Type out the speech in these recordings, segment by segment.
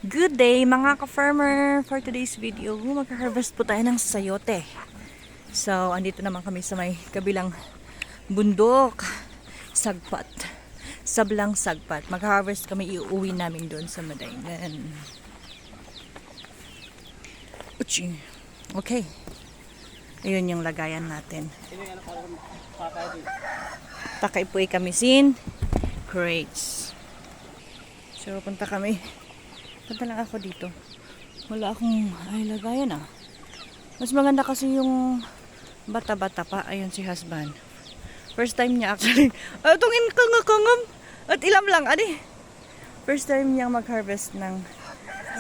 Good day mga ka-farmer! For today's video, mag-harvest po tayo ng sayote. So, andito naman kami sa may kabilang bundok. Sagpat. Sablang sagpat. Mag-harvest kami, iuwi namin doon sa Madaynan. Uchi. Okay. Ayun yung lagayan natin. Takay po kami sin crates. So, punta kami. Punta lang ako dito. Wala akong lagayan ah. Mas maganda kasi yung bata-bata pa. Ayun si husband. First time niya actually. Itong inkangakangam. At ilam lang. Adi. First time niya mag-harvest ng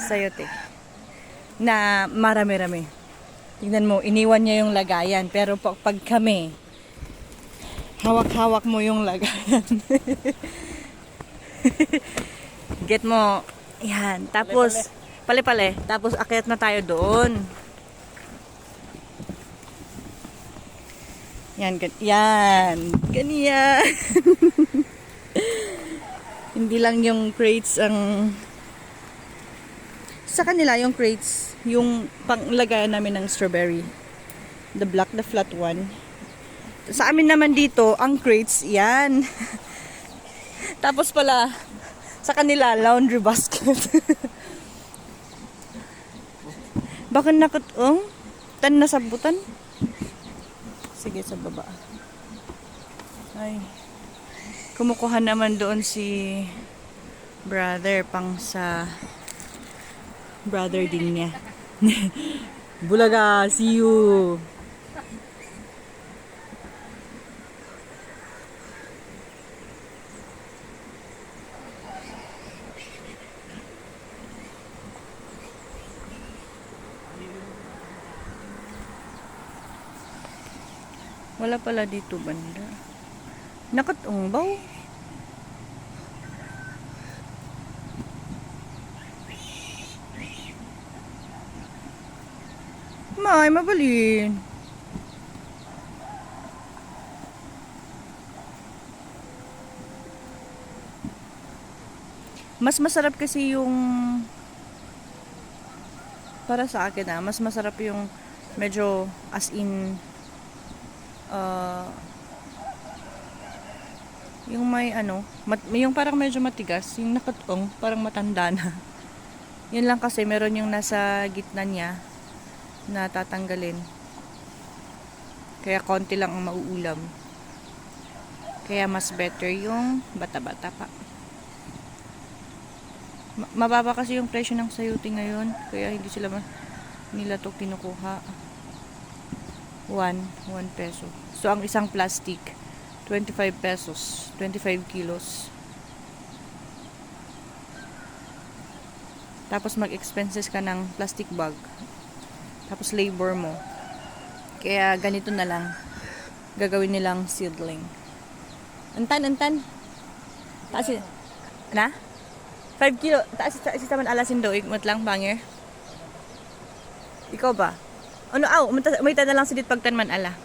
sayote. Na marami-rami. Tingnan mo, iniwan niya yung lagayan. Pero pag kami, hawak-hawak mo yung lagayan. Get mo. Yan. Tapos, pale-pale. Tapos, akyat na tayo doon. Yan. Yan. Ganyan. Hindi lang yung crates ang... Sa kanila, yung crates, yung panglagayan namin ng strawberry. The black, the flat one. Sa amin naman dito, ang crates, yan. Tapos pala, sa kanila, laundry basket. Baka nakatong? Tan na sabutan? Sige, sa baba. Ay. Kumukuha naman doon si brother pang sa brother din niya. Bulaga, see you. Wala pala dito banda. Nakatungbaw. May mabalin. Mas masarap kasi yung para sa akin mas masarap yung medyo as in yung may yung parang medyo matigas, yung nakatong, parang matanda na. Yun lang kasi meron yung nasa gitna niya na tatanggalin. Kaya konti lang ang mauulam. Kaya mas better yung bata-bata pa. Mababa kasi yung presyo ng sayote ngayon, kaya hindi sila nila to kinukuha. 1 peso. So, ang isang plastic, 25 pesos. 25 kilos. Tapos, mag-expenses ka ng plastic bag. Tapos, labor mo. Kaya, ganito na lang. Gagawin nilang seedling. Antan. Taas na? 5 kilo. Taas taman alasin daw. Ikmat lang, bangir. Ikaw ba? Ano, may tada lang sidit pagtan man ala.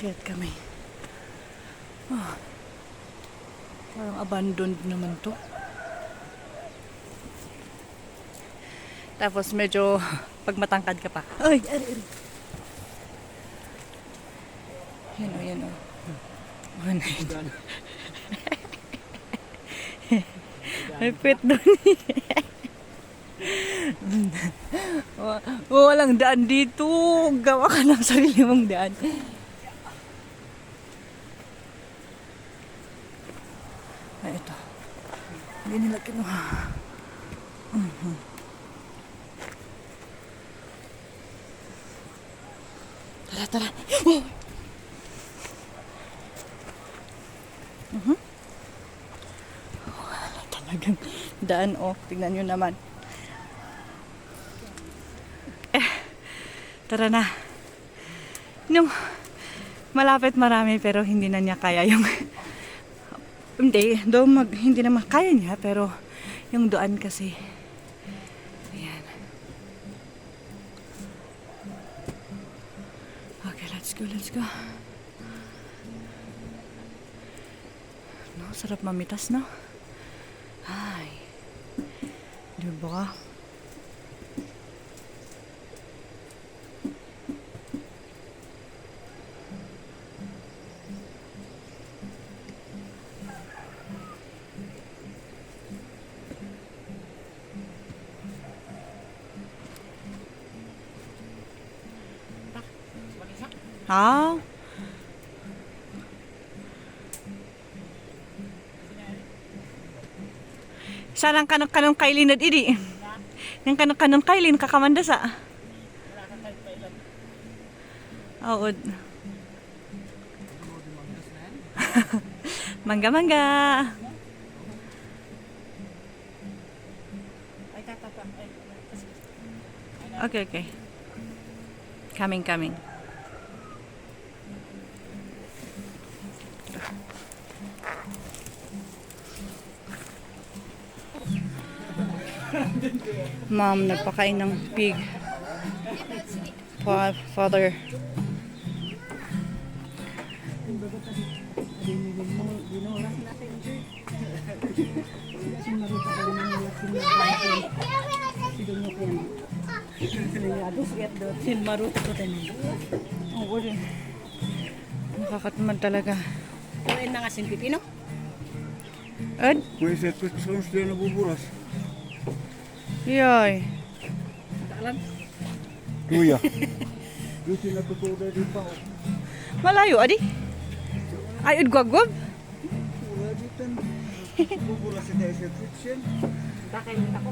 Kayat kami. Parang abandoned naman to. Tapos medyo pag matangkad ka pa. Ay, ari. Yan o. May pet doon. Walang daan dito. Gawa ka ng sarili mong daan. Ay, ito. Hindi nila kinuha. Tara. Talagang daan tignan nyo naman. Tara na. Yung malapit marami pero hindi na niya kaya yung hindi naman kaya niya pero yung doan kasi. Ayan. Okay, let's go. sarap mamitas, no? Ay. Diba? Ah. Sarang kanong kailin at idi. Yang kanong kailin kakamanda sa. Oo. Mangga. Okay. Coming. Mom, nagpakain ng pig. Father. Nakakatamad talaga. Kumain na nga sin pipino. Ed? Kung isa ito sa sila nabuburas. Yoy. Alam. Kuya. Yung sinatutuda din pa. Malayo, adi? Ay, udgwagwag? Wala dito. Buburas sa dahil sa kitchen. Bakay mo ako.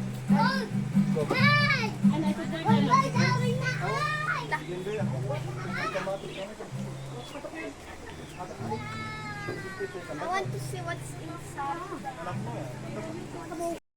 I want to see what's inside.